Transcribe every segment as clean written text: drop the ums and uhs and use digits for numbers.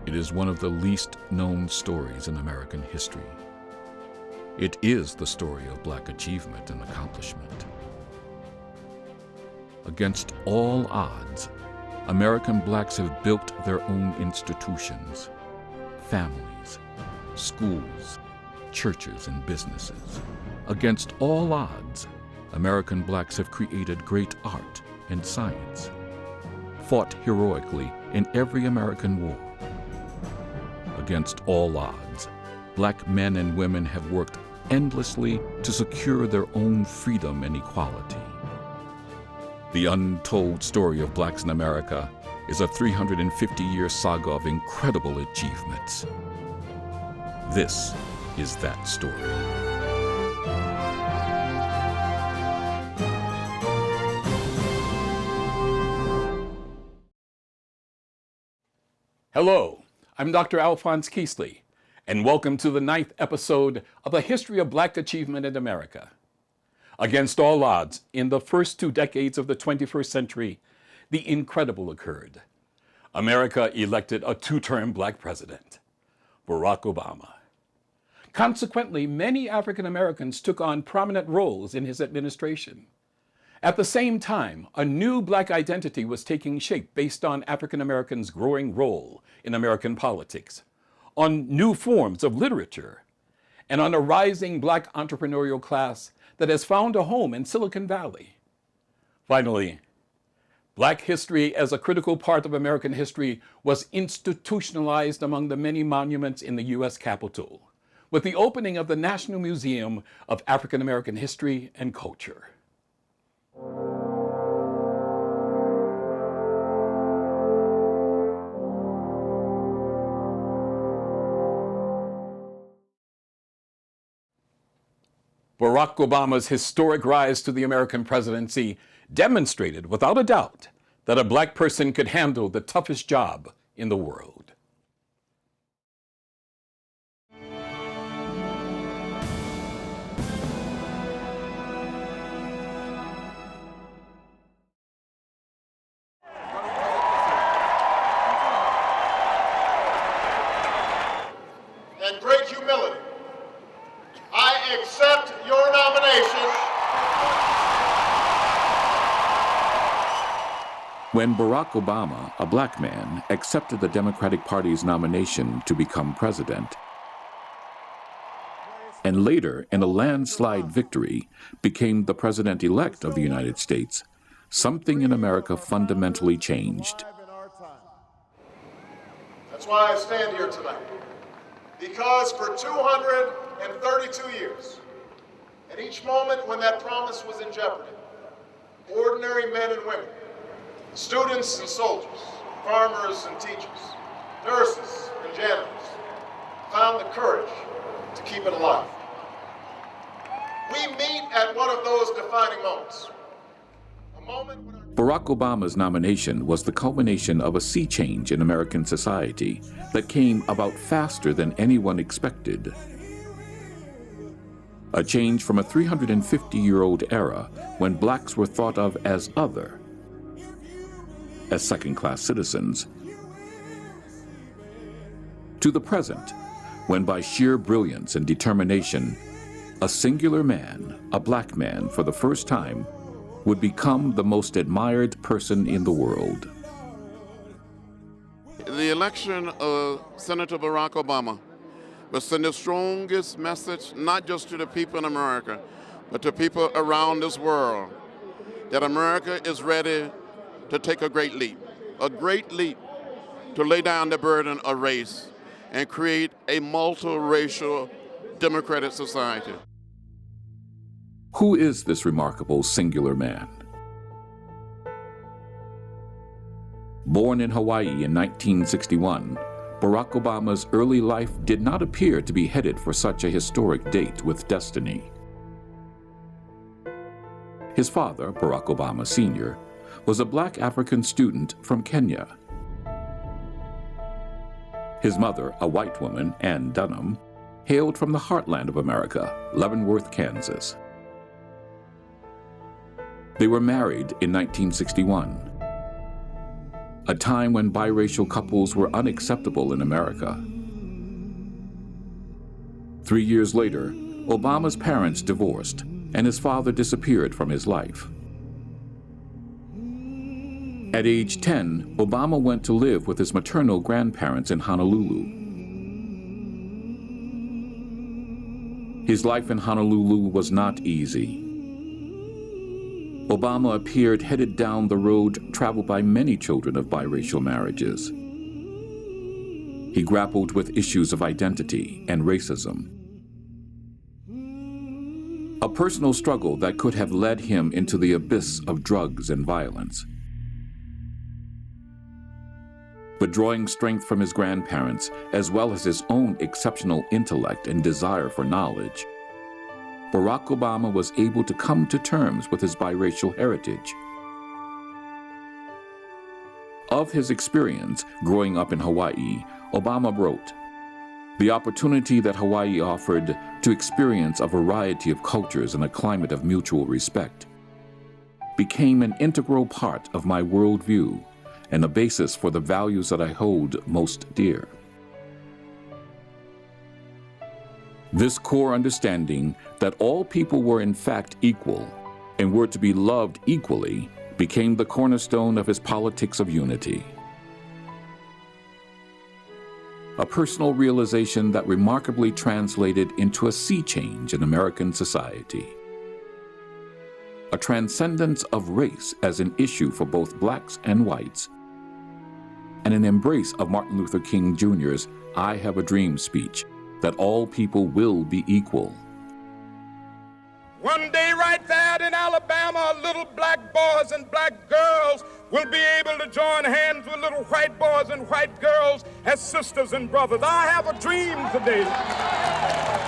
It is one of the least known stories in American history. It is the story of Black achievement and accomplishment. Against all odds, American Blacks have built their own institutions, families, schools, churches, and businesses. Against all odds, American Blacks have created great art and science, fought heroically in every American war. Against all odds, Black men and women have worked endlessly to secure their own freedom and equality. The untold story of Blacks in America is a 350-year saga of incredible achievements. This is that story. Hello, I'm Dr. Alphonse Keasley, and welcome to the 9th episode of the History of Black Achievement in America. Against all odds, in the first 2 decades of the 21st century, the incredible occurred. America elected a 2-term Black president, Barack Obama. Consequently, many African Americans took on prominent roles in his administration. At the same time, a new Black identity was taking shape based on African Americans' growing role in American politics, on new forms of literature, and on a rising Black entrepreneurial class that has found a home in Silicon Valley. Finally, Black history as a critical part of American history was institutionalized among the many monuments in the U.S. Capitol, with the opening of the National Museum of African American History and Culture. Barack Obama's historic rise to the American presidency demonstrated, without a doubt, that a Black person could handle the toughest job in the world. And great humility, I accept your nomination. When Barack Obama, a Black man, accepted the Democratic Party's nomination to become president, and later, in a landslide victory, became the president-elect of the United States, something in America fundamentally changed. That's why I stand here tonight. Because for 232 years, at each moment when that promise was in jeopardy, ordinary men and women, students and soldiers, farmers and teachers, nurses and janitors, found the courage to keep it alive. We meet at one of those defining moments. A moment when Barack Obama's nomination was the culmination of a sea change in American society that came about faster than anyone expected. A change from a 350-year-old era when Blacks were thought of as other, as second-class citizens, to the present, when by sheer brilliance and determination, a singular man, a Black man, for the first time, would become the most admired person in the world. The election of Senator Barack Obama will send the strongest message, not just to the people in America, but to people around this world, that America is ready to take a great leap to lay down the burden of race and create a multiracial democratic society. Who is this remarkable singular man? Born in Hawaii in 1961, Barack Obama's early life did not appear to be headed for such a historic date with destiny. His father, Barack Obama Sr., was a Black African student from Kenya. His mother, a white woman, Ann Dunham, hailed from the heartland of America, Leavenworth, Kansas. They were married in 1961. a time when biracial couples were unacceptable in America. 3 years later, Obama's parents divorced, and his father disappeared from his life. At age 10, Obama went to live with his maternal grandparents in Honolulu. His life in Honolulu was not easy. Obama appeared headed down the road traveled by many children of biracial marriages. He grappled with issues of identity and racism, a personal struggle that could have led him into the abyss of drugs and violence. But drawing strength from his grandparents, as well as his own exceptional intellect and desire for knowledge, Barack Obama was able to come to terms with his biracial heritage. Of his experience growing up in Hawaii, Obama wrote, "The opportunity that Hawaii offered to experience a variety of cultures in a climate of mutual respect became an integral part of my worldview and a basis for the values that I hold most dear." This core understanding that all people were in fact equal and were to be loved equally became the cornerstone of his politics of unity. A personal realization that remarkably translated into a sea change in American society. A transcendence of race as an issue for both blacks and whites, and an embrace of Martin Luther King Jr.'s "I Have a Dream" speech that all people will be equal. One day right there in Alabama, little black boys and black girls will be able to join hands with little white boys and white girls as sisters and brothers. I have a dream today.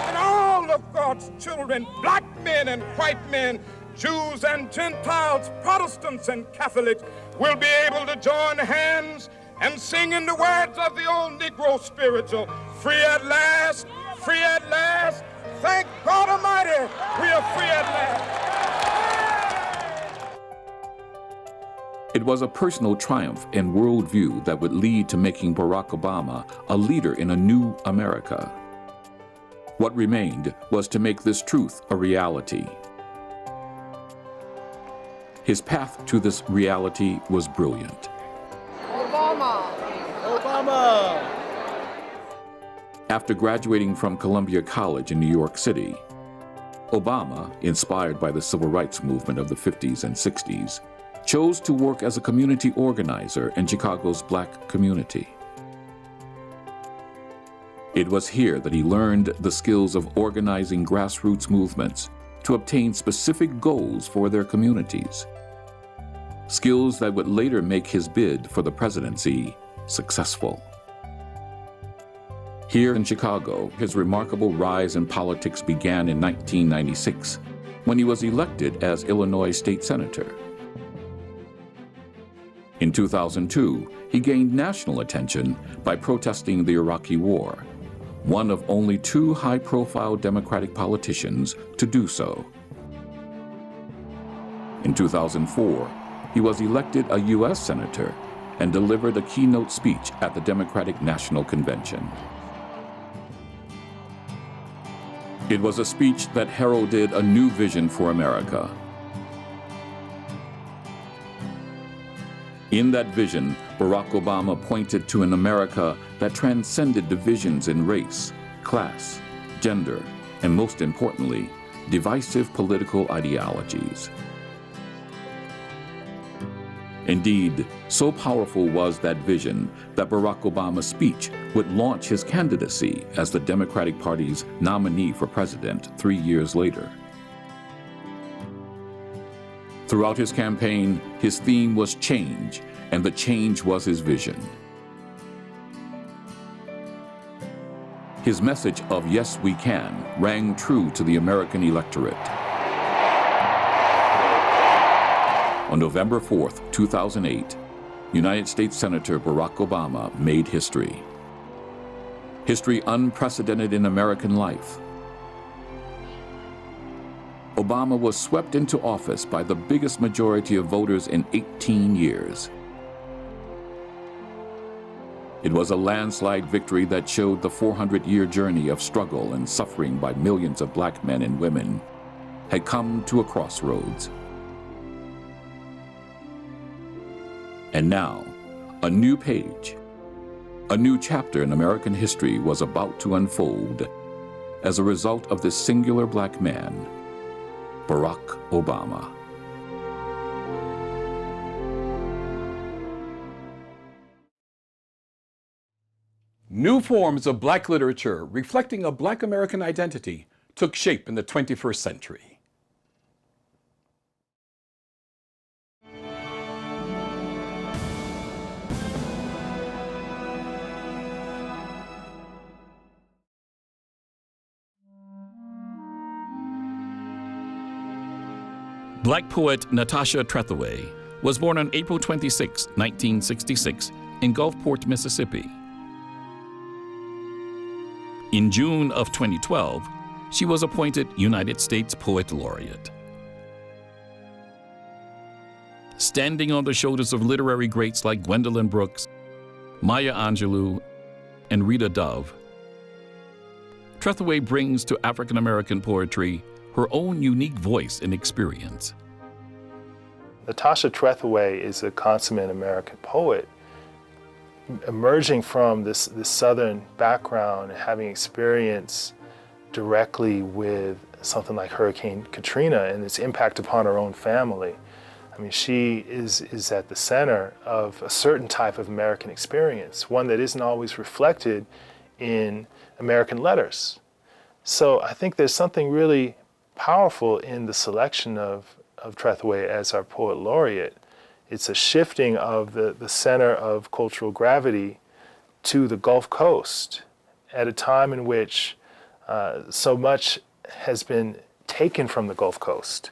And all of God's children, black men and white men, Jews and Gentiles, Protestants and Catholics, will be able to join hands and sing in the words of the old Negro spiritual, "Free at last, free at last. Thank God Almighty, we are free at last." It was a personal triumph and worldview that would lead to making Barack Obama a leader in a new America. What remained was to make this truth a reality. His path to this reality was brilliant. Obama! After graduating from Columbia College in New York City, Obama, inspired by the civil rights movement of the 50s and 60s, chose to work as a community organizer in Chicago's black community. It was here that he learned the skills of organizing grassroots movements to obtain specific goals for their communities, skills that would later make his bid for the presidency successful. Here in Chicago, his remarkable rise in politics began in 1996, when he was elected as Illinois State Senator. In 2002, he gained national attention by protesting the Iraqi War, one of only 2 high-profile Democratic politicians to do so. In 2004, he was elected a U.S. Senator and delivered a keynote speech at the Democratic National Convention. It was a speech that heralded a new vision for America. In that vision, Barack Obama pointed to an America that transcended divisions in race, class, gender, and most importantly, divisive political ideologies. Indeed, so powerful was that vision that Barack Obama's speech would launch his candidacy as the Democratic Party's nominee for president 3 years later. Throughout his campaign, his theme was change, and the change was his vision. His message of "Yes, we can" rang true to the American electorate. On November 4th, 2008, United States Senator Barack Obama made history. History unprecedented in American life. Obama was swept into office by the biggest majority of voters in 18 years. It was a landslide victory that showed the 400-year journey of struggle and suffering by millions of black men and women had come to a crossroads. And now, a new page, a new chapter in American history was about to unfold as a result of this singular black man, Barack Obama. New forms of black literature reflecting a black American identity took shape in the 21st century. Black poet Natasha Trethewey was born on April 26, 1966, in Gulfport, Mississippi. In June of 2012, she was appointed United States Poet Laureate. Standing on the shoulders of literary greats like Gwendolyn Brooks, Maya Angelou, and Rita Dove, Trethewey brings to African American poetry her own unique voice and experience. Natasha Trethewey is a consummate American poet, emerging from this Southern background and having experience directly with something like Hurricane Katrina and its impact upon her own family. I mean, she is at the center of a certain type of American experience, one that isn't always reflected in American letters. So I think there's something really powerful in the selection of Trethewey as our poet laureate. It's a shifting of the center of cultural gravity to the Gulf Coast at a time in which so much has been taken from the Gulf Coast.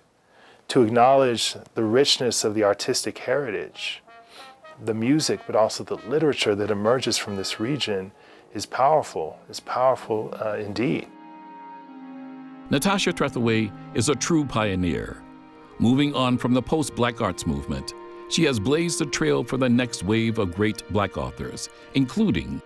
To acknowledge the richness of the artistic heritage, the music, but also the literature that emerges from this region is powerful indeed. Natasha Trethewey is a true pioneer. Moving on from the post-Black arts movement, she has blazed a trail for the next wave of great Black authors, including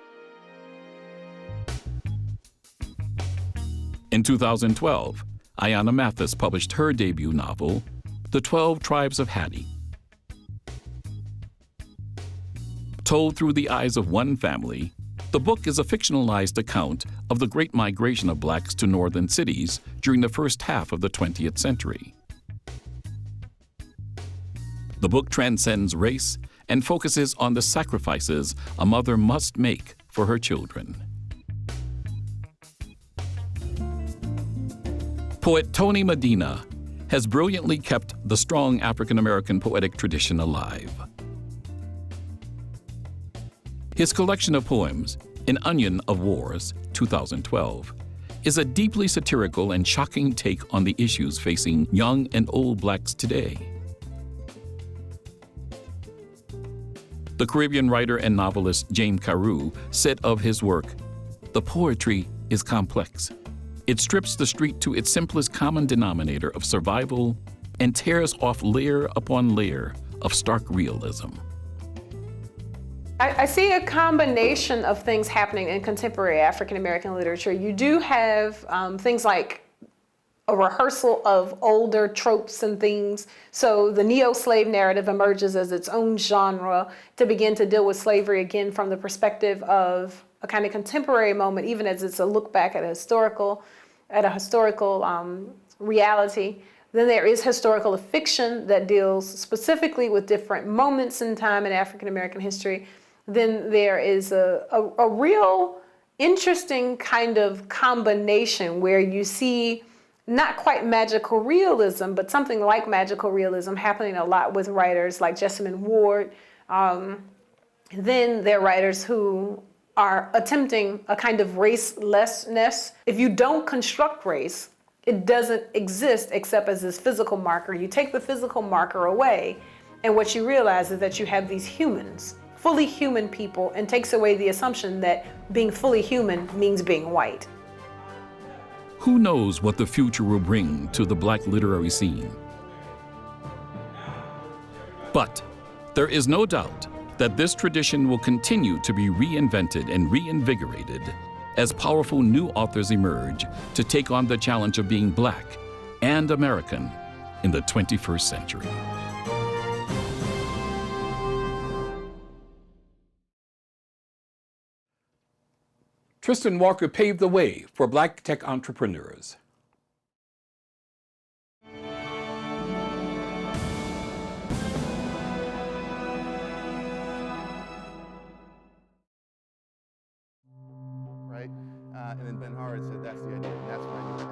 in 2012, Ayanna Mathis published her debut novel, The 12 Tribes of Hattie. Told through the eyes of one family, the book is a fictionalized account of the Great Migration of Blacks to northern cities during the first half of the 20th century. The book transcends race and focuses on the sacrifices a mother must make for her children. Poet Tony Medina has brilliantly kept the strong African-American poetic tradition alive. His collection of poems, An Onion of Wars, 2012, is a deeply satirical and shocking take on the issues facing young and old Blacks today. The Caribbean writer and novelist James Avery said of his work, "The poetry is complex. It strips the street to its simplest common denominator of survival and tears off layer upon layer of stark realism." I see a combination of things happening in contemporary African American literature. You do have things like a rehearsal of older tropes and things. So the neo-slave narrative emerges as its own genre to begin to deal with slavery again from the perspective of a kind of contemporary moment, even as it's a look back at a historical reality. Then there is historical fiction that deals specifically with different moments in time in African American history. Then there is a real interesting kind of combination where you see not quite magical realism, but something like magical realism happening a lot with writers like Jessamine Ward. Then there are writers who are attempting a kind of racelessness. If you don't construct race, it doesn't exist except as this physical marker. You take the physical marker away, and what you realize is that you have these humans, fully human people, and takes away the assumption that being fully human means being white. Who knows what the future will bring to the Black literary scene? But there is no doubt that this tradition will continue to be reinvented and reinvigorated as powerful new authors emerge to take on the challenge of being Black and American in the 21st century. Tristan Walker paved the way for Black tech entrepreneurs.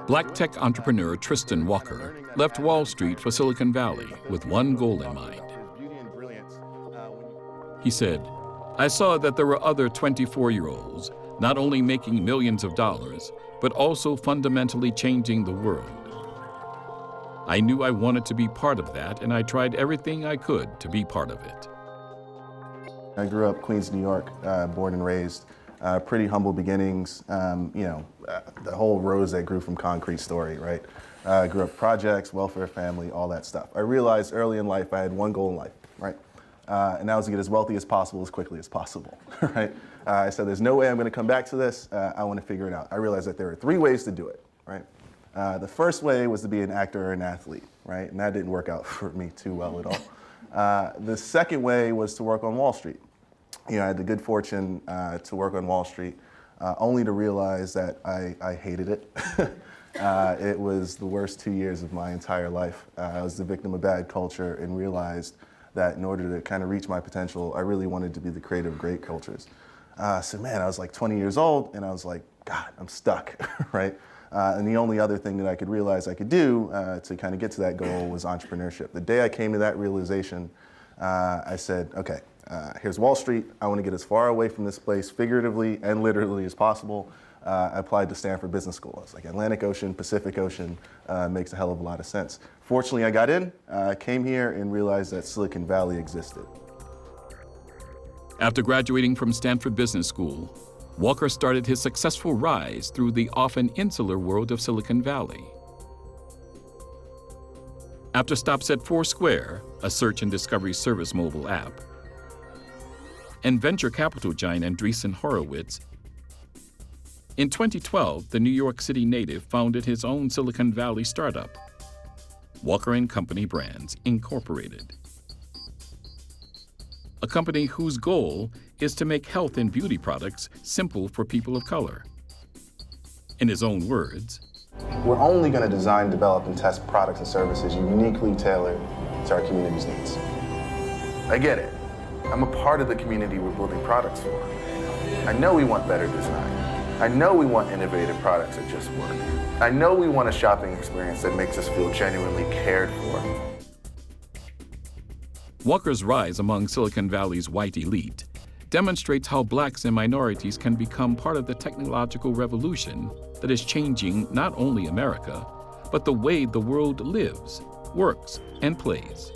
Black tech entrepreneur Tristan Walker left Wall Street for Silicon Valley with one goal in mind. He said, "I saw that there were other 24-year-olds not only making millions of dollars, but also fundamentally changing the world. I knew I wanted to be part of that, and I tried everything I could to be part of it." I grew up Queens, New York, born and raised. Pretty humble beginnings, the whole rose that grew from concrete story, right? Grew up projects, welfare family, all that stuff. I realized early in life I had one goal in life, right? And that was to get as wealthy as possible, as quickly as possible, right? I said, there's no way I'm gonna come back to this. I wanna figure it out. I realized that there are 3 ways to do it, right? The first way was to be an actor or an athlete, right? And that didn't work out for me too well at all. The second way was to work on Wall Street. I had the good fortune to work on Wall Street, only to realize that I hated it. It was the worst 2 years of my entire life. I was the victim of bad culture and realized that in order to kind of reach my potential, I really wanted to be the creator of great cultures. So man, I was like 20 years old and I was like, God, I'm stuck, right? And the only other thing that I could realize I could do to kind of get to that goal was entrepreneurship. The day I came to that realization, I said, okay, here's Wall Street. I want to get as far away from this place figuratively and literally as possible. I applied to Stanford Business School. I was like, Atlantic Ocean, Pacific Ocean, makes a hell of a lot of sense. Fortunately, I got in, came here and realized that Silicon Valley existed. After graduating from Stanford Business School, Walker started his successful rise through the often insular world of Silicon Valley. After stops at Foursquare, a search and discovery service mobile app, and venture capital giant Andreessen Horowitz, in 2012, the New York City native founded his own Silicon Valley startup, Walker & Company Brands, Incorporated. A company whose goal is to make health and beauty products simple for people of color. In his own words, "We're only going to design, develop, and test products and services uniquely tailored to our community's needs." I get it. I'm a part of the community we're building products for. I know we want better design. I know we want innovative products that just work. I know we want a shopping experience that makes us feel genuinely cared for. Walker's rise among Silicon Valley's white elite demonstrates how Blacks and minorities can become part of the technological revolution that is changing not only America, but the way the world lives, works, and plays.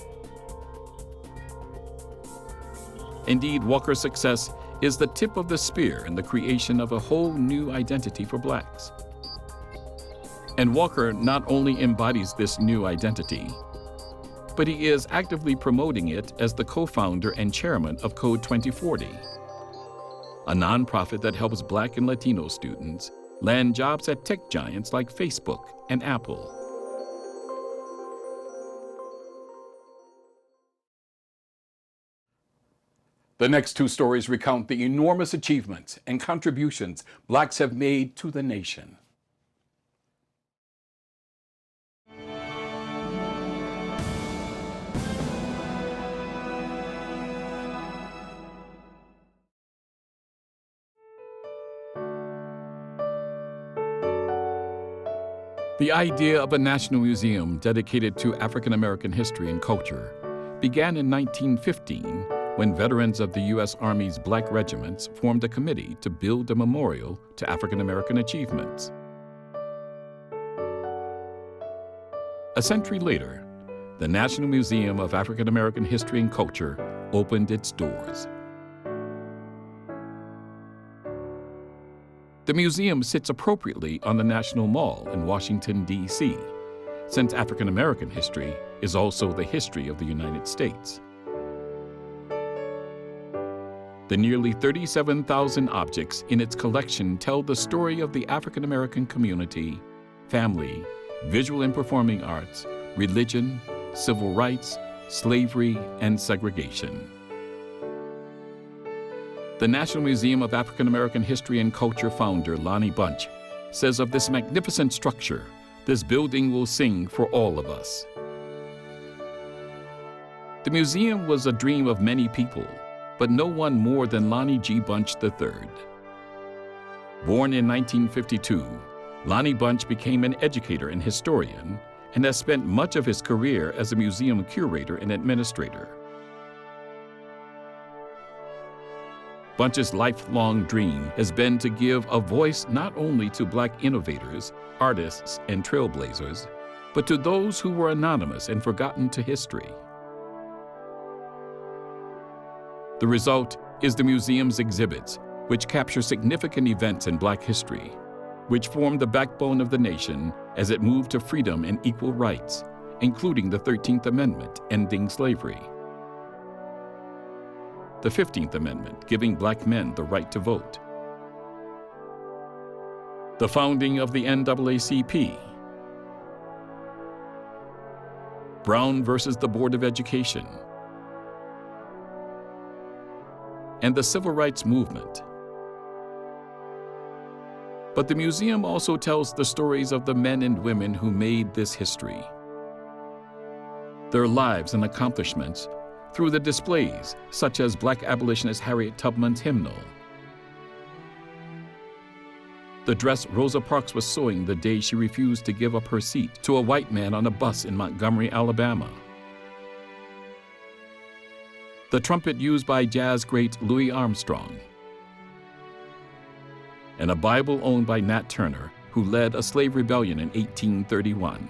Indeed, Walker's success is the tip of the spear in the creation of a whole new identity for Blacks. And Walker not only embodies this new identity, but he is actively promoting it as the co-founder and chairman of Code 2040, a nonprofit that helps Black and Latino students land jobs at tech giants like Facebook and Apple. The next 2 stories recount the enormous achievements and contributions Blacks have made to the nation. The idea of a national museum dedicated to African American history and culture began in 1915 when veterans of the U.S. Army's Black regiments formed a committee to build a memorial to African American achievements. A century later, the National Museum of African American History and Culture opened its doors. The museum sits appropriately on the National Mall in Washington, D.C., since African American history is also the history of the United States. The nearly 37,000 objects in its collection tell the story of the African American community, family, visual and performing arts, religion, civil rights, slavery, and segregation. The National Museum of African American History and Culture founder Lonnie Bunch says of this magnificent structure, this building will sing for all of us. The museum was a dream of many people, but no one more than Lonnie G. Bunch III. Born in 1952, Lonnie Bunch became an educator and historian and has spent much of his career as a museum curator and administrator. Bunch's lifelong dream has been to give a voice not only to Black innovators, artists, and trailblazers, but to those who were anonymous and forgotten to history. The result is the museum's exhibits, which capture significant events in Black history, which formed the backbone of the nation as it moved to freedom and equal rights, including the 13th Amendment, ending slavery, the 15th Amendment, giving Black men the right to vote, the founding of the NAACP, Brown versus the Board of Education, and the Civil Rights Movement. But the museum also tells the stories of the men and women who made this history, their lives and accomplishments through the displays such as Black abolitionist Harriet Tubman's hymnal, the dress Rosa Parks was sewing the day she refused to give up her seat to a white man on a bus in Montgomery, Alabama, the trumpet used by jazz great Louis Armstrong, and a Bible owned by Nat Turner, who led a slave rebellion in 1831.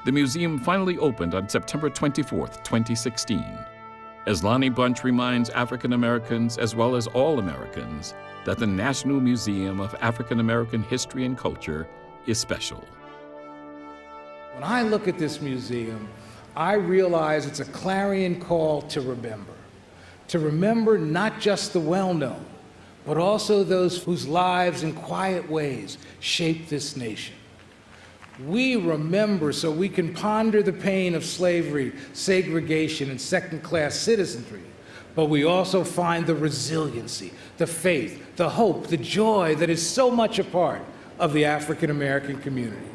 The museum finally opened on September 24, 2016, as Lonnie Bunch reminds African Americans as well as all Americans that the National Museum of African American History and Culture is special. When I look at this museum, I realize it's a clarion call to remember not just the well-known, but also those whose lives in quiet ways shaped this nation. We remember so we can ponder the pain of slavery, segregation, and second-class citizenry, but we also find the resiliency, the faith, the hope, the joy that is so much a part of the African American community.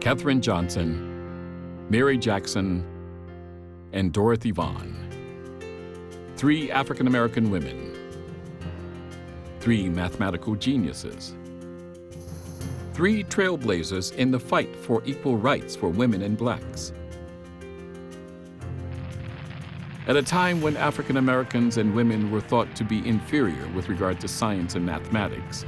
Katherine Johnson, Mary Jackson, and Dorothy Vaughan. 3 African American women, 3 mathematical geniuses, 3 trailblazers in the fight for equal rights for women and Blacks. At a time when African Americans and women were thought to be inferior with regard to science and mathematics,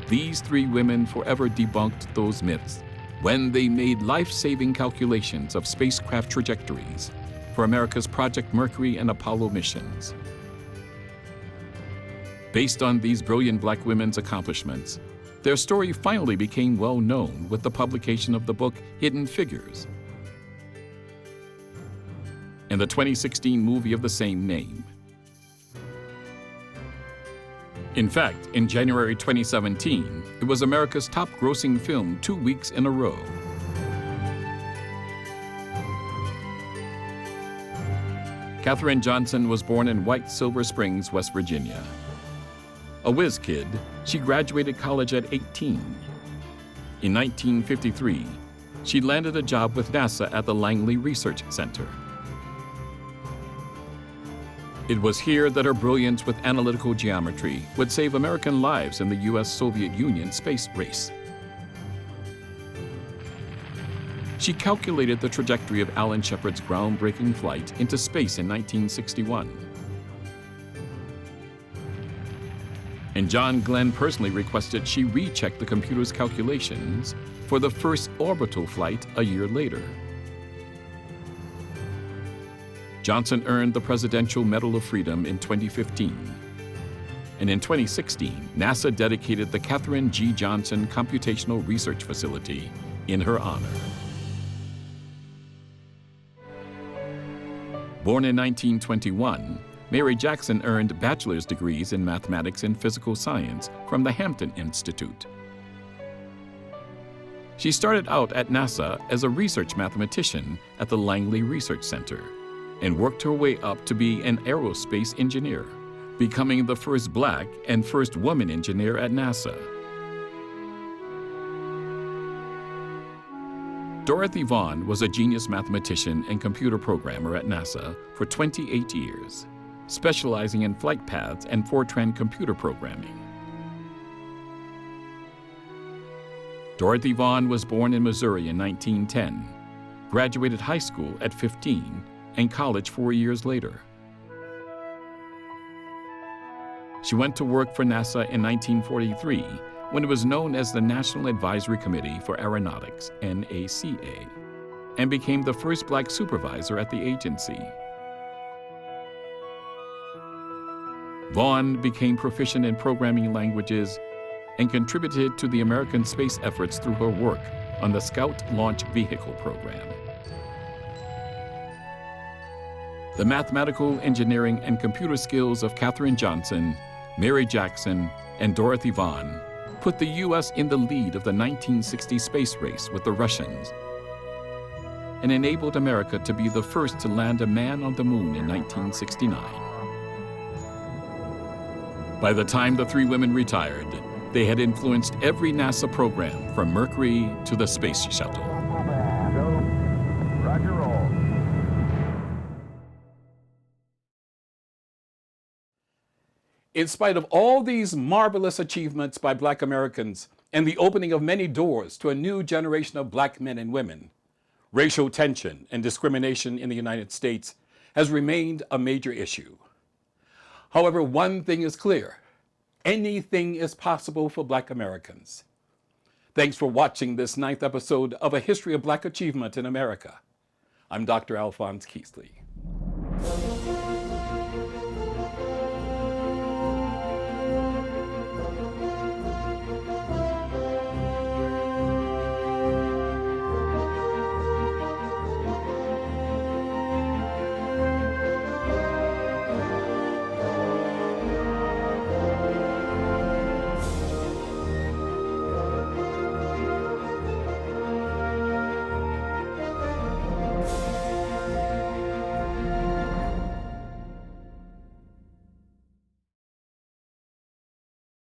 these 3 women forever debunked those myths when they made life-saving calculations of spacecraft trajectories for America's Project Mercury and Apollo missions. Based on these brilliant Black women's accomplishments, their story finally became well known with the publication of the book Hidden Figures and the 2016 movie of the same name. In fact, in January 2017, it was America's top-grossing film 2 weeks in a row. Katherine Johnson was born in White Silver Springs, West Virginia. A whiz kid, she graduated college at 18. In 1953, she landed a job with NASA at the Langley Research Center. It was here that her brilliance with analytical geometry would save American lives in the US-Soviet Union space race. She calculated the trajectory of Alan Shepard's groundbreaking flight into space in 1961. And John Glenn personally requested she recheck the computer's calculations for the first orbital flight a year later. Johnson earned the Presidential Medal of Freedom in 2015. And in 2016, NASA dedicated the Katherine G. Johnson Computational Research Facility in her honor. Born in 1921, Mary Jackson earned bachelor's degrees in mathematics and physical science from the Hampton Institute. She started out at NASA as a research mathematician at the Langley Research Center and worked her way up to be an aerospace engineer, becoming the first Black and first woman engineer at NASA. Dorothy Vaughan was a genius mathematician and computer programmer at NASA for 28 years, specializing in flight paths and Fortran computer programming. Dorothy Vaughan was born in Missouri in 1910, graduated high school at 15, and college 4 years later. She went to work for NASA in 1943 when it was known as the National Advisory Committee for Aeronautics, NACA, and became the first Black supervisor at the agency. Vaughan became proficient in programming languages and contributed to the American space efforts through her work on the Scout Launch Vehicle program. The mathematical, engineering, and computer skills of Katherine Johnson, Mary Jackson, and Dorothy Vaughan put the U.S. in the lead of the 1960 space race with the Russians and enabled America to be the first to land a man on the moon in 1969. By the time the three women retired, they had influenced every NASA program from Mercury to the Space Shuttle. Roger, roll. In spite of all these marvelous achievements by Black Americans and the opening of many doors to a new generation of Black men and women, racial tension and discrimination in the United States has remained a major issue. However, one thing is clear: anything is possible for Black Americans. Thanks for watching this 9th episode of A History of Black Achievement in America. I'm Dr. Alphonse Keasley.